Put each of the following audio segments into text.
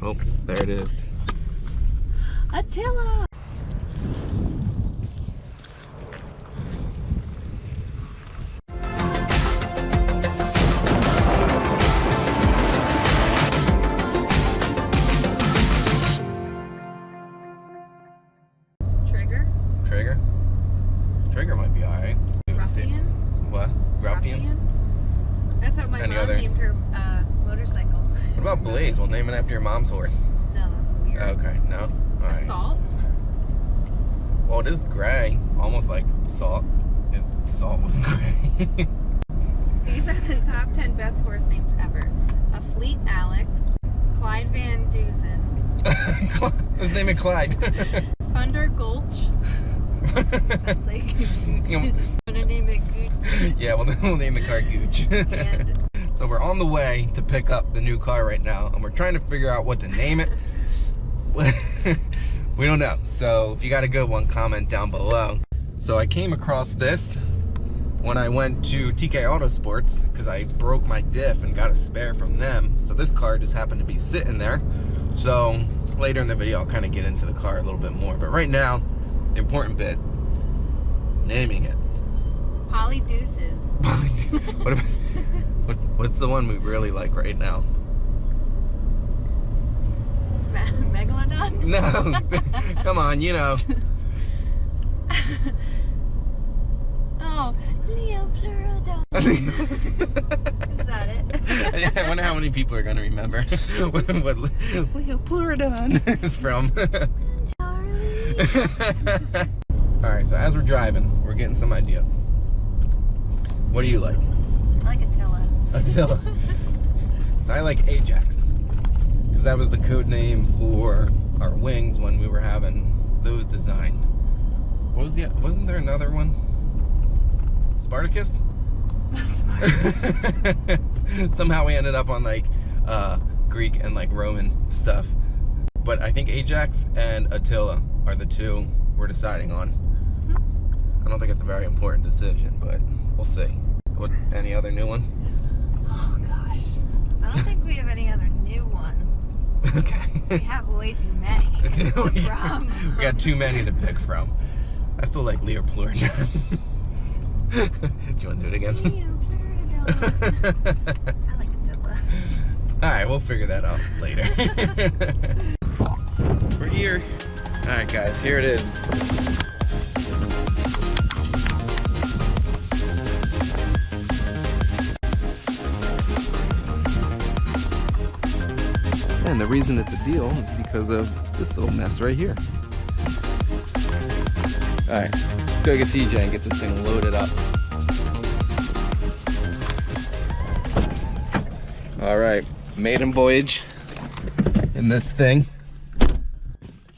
Oh, there it is. Attila! Trigger might be alright. Ruffian? What? Ruffian? That's what my mom named her motorcycle. What about Blaze? We'll name it after your mom's horse. No, that's weird. Okay, no? Alright. Assault? Well, it is gray. Almost like salt. If salt was gray. These are the top 10 best horse names ever. A Fleet Alex, Clyde Van Dusen. His name is Clyde. Thunder Gulch. Sounds like Gooch. I'm gonna name it Gooch. Yeah, well then we'll name the car Gooch. And so we're on the way to pick up the new car right now, and we're trying to figure out what to name it. We don't know. So if you got a good one, comment down below. So I came across this when I went to TK Autosports because I broke my diff and got a spare from them. So this car just happened to be sitting there. So later in the video, I'll kind of get into the car a little bit more. But right now, the important bit, naming it. Polly Deuces. What about, what's the one we really like right now? Megalodon? No, come on, you know. Oh, Leoplurodon. Is that it? Yeah, I wonder how many people are going to remember what Leoplurodon is from. Charlie. Alright, so as we're driving, we're getting some ideas. What do you like? I like Attila. Attila. So I like Ajax, because that was the code name for our wings when we were having those designed. What was wasn't there another one? Spartacus? Somehow we ended up on like Greek and like Roman stuff. But I think Ajax and Attila are the two we're deciding on. I don't think it's a very important decision, but we'll see. What, any other new ones? Oh gosh. I don't think we have any other new ones. Okay. We have way too many. We got too many to pick from. I still like Leoplurodon. Do you want to do it again? Leoplurodon. I like Attila. Alright, we'll figure that out later. We're here. Alright guys, here it is. And the reason it's a deal is because of this little mess right here. Alright, let's go get TJ and get this thing loaded up. Alright, maiden voyage in this thing.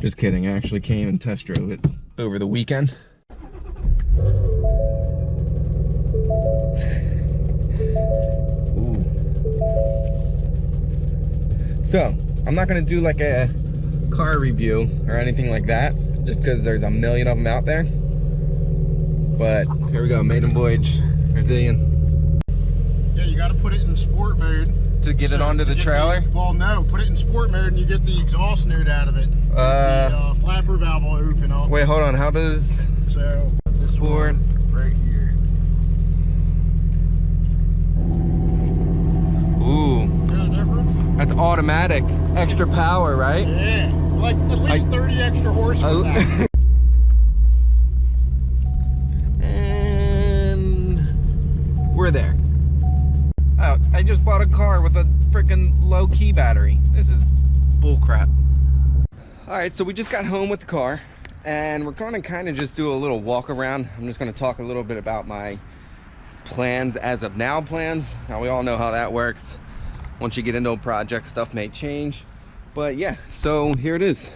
Just kidding, I actually came and test drove it over the weekend. Ooh. So, I'm not gonna do like a car review or anything like that, just because there's a million of them out there. But here we go, maiden voyage, Brazilian. Yeah, you gotta put it in sport mode. To get it onto the trailer? Well, no, put it in sport mode and you get the exhaust note out of it. The flapper valve will open up. Wait, hold on, how does... So, this sport right here. Ooh. Yeah, difference? That's automatic. Extra power, right? Yeah, like at least 30 extra horsepower. And we're there. Oh, I just bought a car with a freaking low-key battery. This is bull crap. Alright, so we just got home with the car, and we're going to kind of just do a little walk around. I'm just going to talk a little bit about my plans as of now plans. Now, we all know how that works. Once you get into a project, stuff may change. But yeah, so here it is.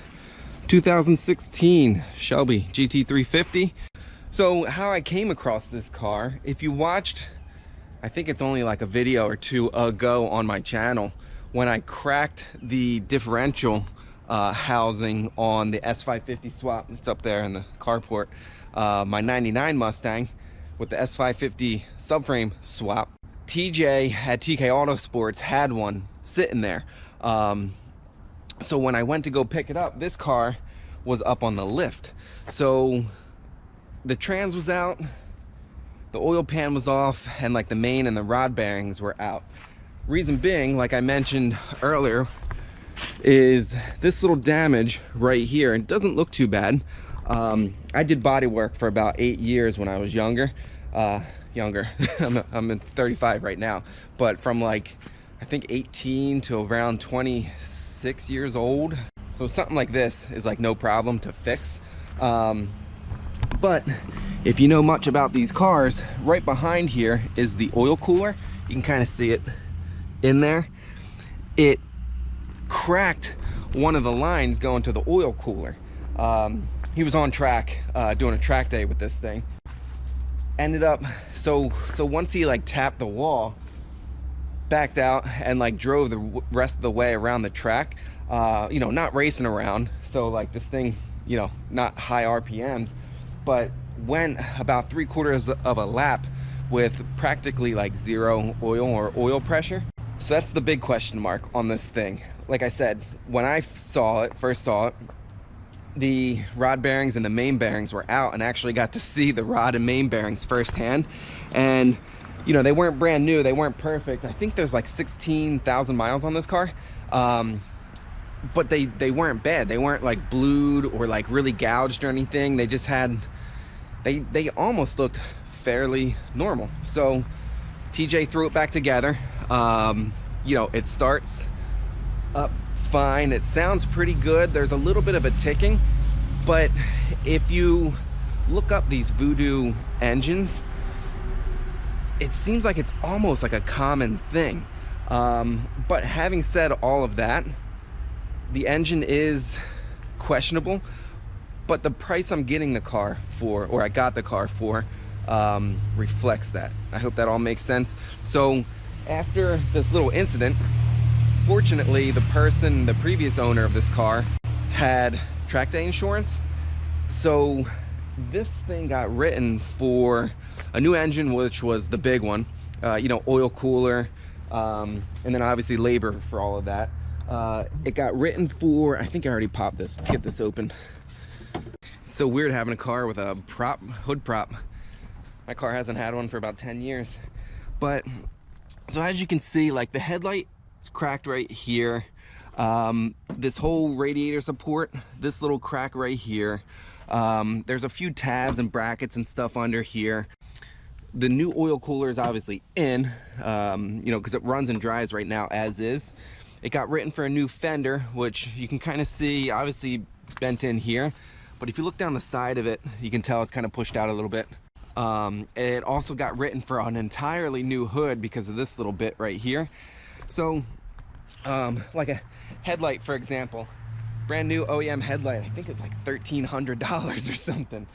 2016 Shelby GT350. So how I came across this car, if you watched, I think it's only like a video or two ago on my channel, when I cracked the differential housing on the S550 swap. It's up there in the carport. My 99 Mustang with the S550 subframe swap. TJ at TK Autosports had one sitting there. So when I went to go pick it up, this car was up on the lift. So the trans was out, the oil pan was off, and like the main and the rod bearings were out. Reason being, like I mentioned earlier, is this little damage right here. It doesn't look too bad. I did body work for about 8 years when I was younger. I'm 35 right now, but from like I think 18 to around 26 years old. So something like this is like no problem to fix. But if you know much about these cars, right behind here is the oil cooler. You can kind of see it in there. It cracked one of the lines going to the oil cooler. He was on track doing a track day with this thing. Ended up, so once he like tapped the wall, backed out and like drove the rest of the way around the track, you know, not racing around, so like this thing, you know, not high RPMs, but went about 3/4 of a lap with practically like zero oil or oil pressure. So that's the big question mark on this thing. Like I said, when I first saw it, the rod bearings and the main bearings were out, and actually got to see the rod and main bearings firsthand. And you know, they weren't brand new, they weren't perfect. I think there's like 16,000 miles on this car. But they weren't bad. They weren't like blued or like really gouged or anything. They just had, they almost looked fairly normal. So TJ threw it back together. You know, it starts up fine. It sounds pretty good. There's a little bit of a ticking, but if you look up these Voodoo engines, it seems like it's almost like a common thing. But having said all of that, the engine is questionable, but the price I'm getting the car for, or I got the car for, reflects that. I hope that all makes sense. So after this little incident, fortunately, the previous owner of this car had track day insurance. So this thing got written for a new engine, which was the big one, you know, oil cooler, and then obviously labor for all of that. It got written for, I think I already popped this. Let's get this open. It's so weird having a car with a hood prop. My car hasn't had one for about 10 years. But, so as you can see, like the headlight is cracked right here. This whole radiator support, this little crack right here. There's a few tabs and brackets and stuff under here. The new oil cooler is obviously in, you know, because it runs and dries right now as is. It got written for a new fender, which you can kind of see obviously bent in here, but if you look down the side of it, you can tell it's kind of pushed out a little bit. It also got written for an entirely new hood because of this little bit right here. So like a headlight, for example, brand new OEM headlight, I think it's like $1,300 or something.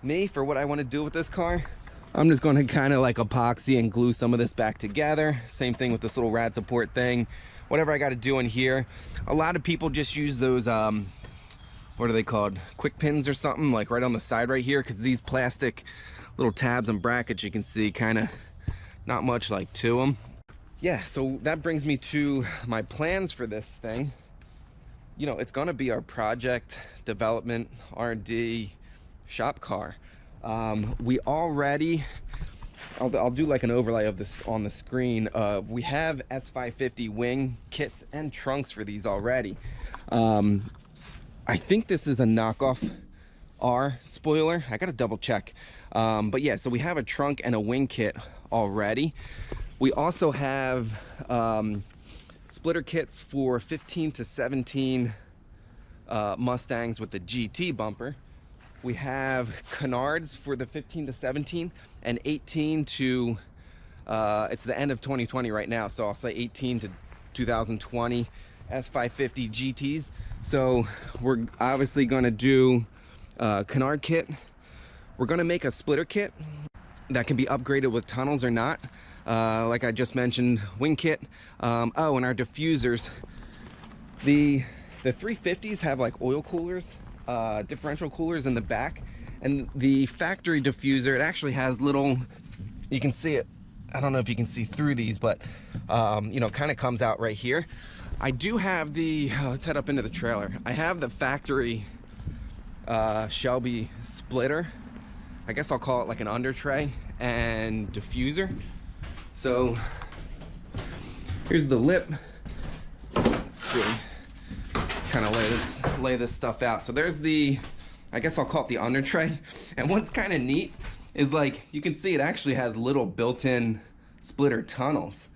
Me, for what I want to do with this car, I'm just going to kind of like epoxy and glue some of this back together. Same thing with this little rad support thing. Whatever I got to do in here. A lot of people just use those, what are they called? Quick pins or something, like right on the side right here, because these plastic little tabs and brackets, you can see kind of not much like to them. Yeah, so that brings me to my plans for this thing. You know, it's going to be our project development R&D shop car. We already, I'll do like an overlay of this on the screen. We have S550 wing kits and trunks for these already. I think this is a knockoff R spoiler. I gotta double check. But yeah, so we have a trunk and a wing kit already. We also have splitter kits for 15 to 17 Mustangs with the GT bumper. We have canards for the 15 to 17 and 18 to, it's the end of 2020 right now, so I'll say 18 to 2020 S550 GTs. So we're obviously going to do a canard kit. We're going to make a splitter kit that can be upgraded with tunnels or not. Like I just mentioned, wing kit. Oh, and our diffusers. The 350s have like oil coolers, differential coolers in the back, and the factory diffuser, it actually has little, you can see it, I don't know if you can see through these, but you know, kind of comes out right here. I do have the, let's head up into the trailer. I have the factory Shelby splitter. I guess I'll call it like an under tray and diffuser. So here's the lip. Let's see. Let's kind of lay this stuff out. So there's the, I guess I'll call it the under tray. And what's kind of neat is, like, you can see it actually has little built-in splitter tunnels,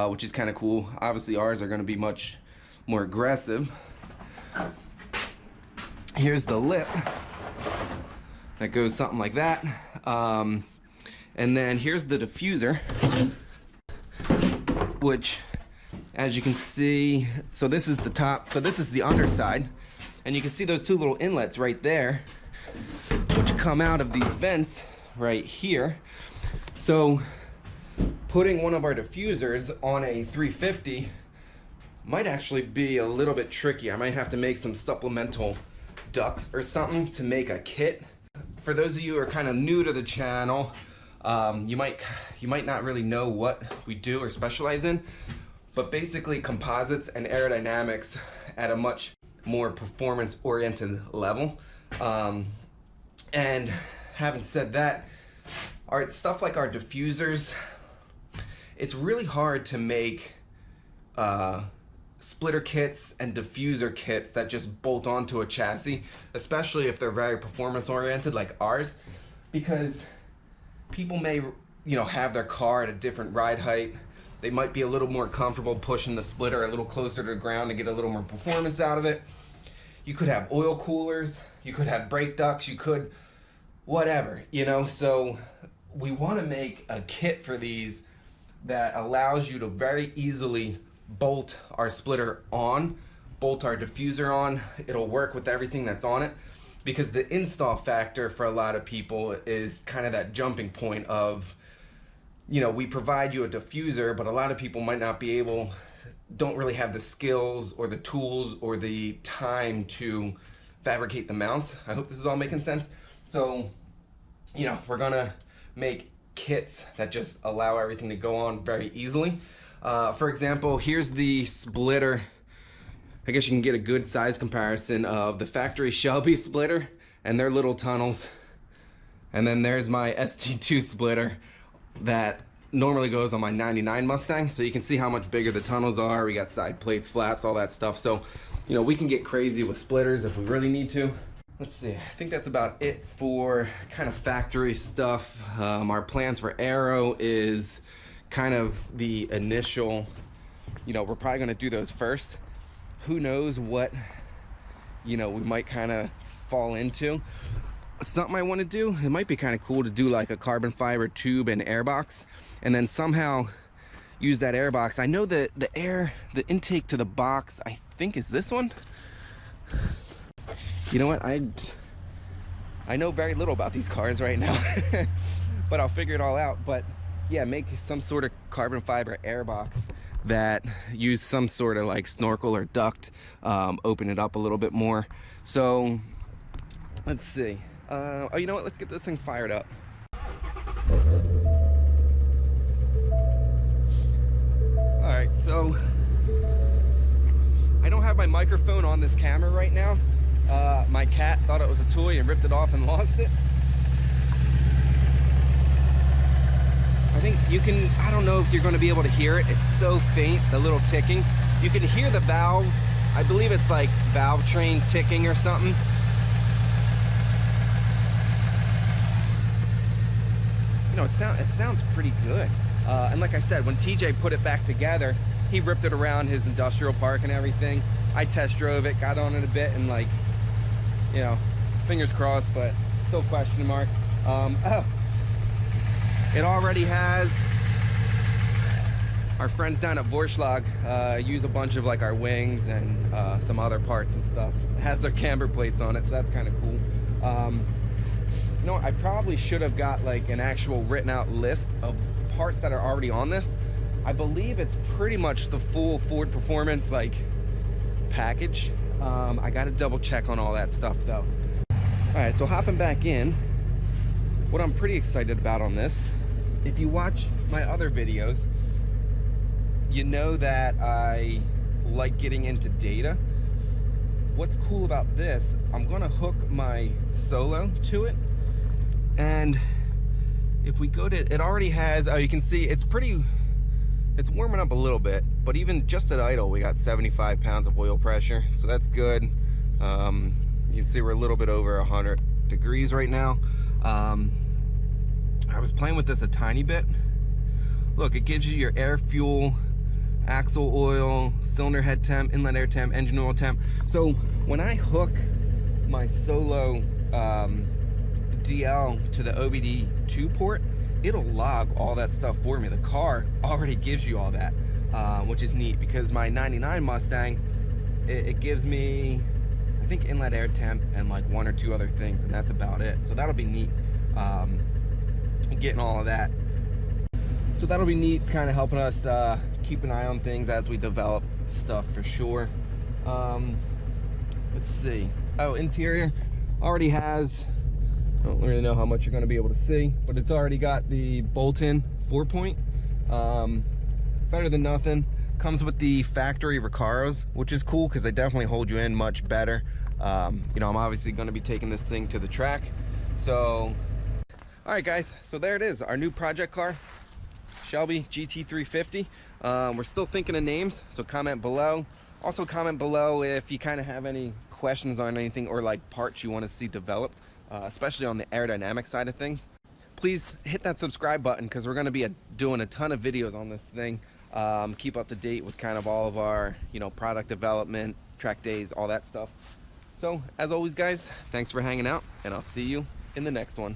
which is kind of cool. Obviously ours are going to be much more aggressive. Here's the lip that goes something like that, and then here's the diffuser, which, as you can see, so this is the top, so this is the underside, and you can see those two little inlets right there, which come out of these vents right here. So putting one of our diffusers on a 350 might actually be a little bit tricky. I might have to make some supplemental ducts or something to make a kit. For those of you who are kind of new to the channel, you might not really know what we do or specialize in, but basically composites and aerodynamics at a much more performance oriented level. And having said that, our stuff like our diffusers, it's really hard to make splitter kits and diffuser kits that just bolt onto a chassis, especially if they're very performance oriented like ours, because people may, you know, have their car at a different ride height. They might be a little more comfortable pushing the splitter a little closer to the ground to get a little more performance out of it. You could have oil coolers, you could have brake ducts, you could whatever, you know. So we want to make a kit for these that allows you to very easily bolt our splitter on, bolt our diffuser on. It'll work with everything that's on it, because the install factor for a lot of people is kind of that jumping point of, you know, we provide you a diffuser, but a lot of people might not be able, don't really have the skills or the tools or the time to fabricate the mounts. I hope this is all making sense. So, you know, we're gonna make kits that just allow everything to go on very easily. For example, here's the splitter. I guess you can get a good size comparison of the factory Shelby splitter and their little tunnels. And then there's my ST2 splitter that normally goes on my 99 Mustang. So you can see how much bigger the tunnels are. We got side plates, flaps, all that stuff. So, you know, we can get crazy with splitters if we really need to. Let's see, I think that's about it for kind of factory stuff. Our plans for Aero is kind of the initial, you know, we're probably gonna do those first. Who knows what, you know, we might kind of fall into. Something I want to do, it might be kind of cool to do like a carbon fiber tube and air box, and then somehow use that air box. I know that the intake to the box, I think, is this one. You know what, I know very little about these cars right now, but I'll figure it all out. But yeah, make some sort of carbon fiber air box that use some sort of like snorkel or duct, open it up a little bit more. So let's see, oh, you know what, let's get this thing fired up. All right, so I don't have my microphone on this camera right now. My cat thought it was a toy and ripped it off and lost it. I think you can, I don't know if you're going to be able to hear it. It's so faint, the little ticking. You can hear the valve. I believe it's like valve train ticking or something. You know, it sounds pretty good. And like I said, when TJ put it back together, he ripped it around his industrial park and everything. I test drove it, got on it a bit, and like, you know, fingers crossed, but still question mark. Oh, it already has, our friends down at Vorschlag use a bunch of like our wings and some other parts and stuff. It has their camber plates on it, so that's kind of cool. You know, I probably should have got like an actual written out list of parts that are already on this. I believe it's pretty much the full Ford Performance like package. I gotta double check on all that stuff though. All right, so hopping back in, what I'm pretty excited about on this, if you watch my other videos, you know that like getting into data. What's cool about this, I'm gonna hook my Solo to it, and if we go to, it already has, you can see it's warming up a little bit, but even just at idle, we got 75 pounds of oil pressure, so that's good. You can see we're a little bit over 100 degrees right now. I was playing with this a tiny bit. Look, it gives you your air, fuel, axle oil, cylinder head temp, inlet air temp, engine oil temp. So when I hook my Solo DL to the OBD2 port, it'll log all that stuff for me. The car already gives you all that, which is neat, because my 99 Mustang, it gives me, I think, inlet air temp and like 1 or 2 other things, and that's about it. So that'll be neat, getting all of that. So that'll be neat, kind of helping us keep an eye on things as we develop stuff for sure. Let's see. Oh, interior already has, I don't really know how much you're going to be able to see, but it's already got the bolt-in 4-point. Better than nothing. Comes with the factory Recaros, which is cool because they definitely hold you in much better. You know, I'm obviously going to be taking this thing to the track. So, all right, guys. So there it is, our new project car, Shelby GT350. We're still thinking of names, so comment below. Also comment below if you kind of have any questions on anything, or like parts you want to see developed, especially on the aerodynamic side of things. Please hit that subscribe button, because we're going to be doing a ton of videos on this thing. Keep up to date with kind of all of our, you know, product development, track days, all that stuff. So as always, guys, thanks for hanging out, and I'll see you in the next one.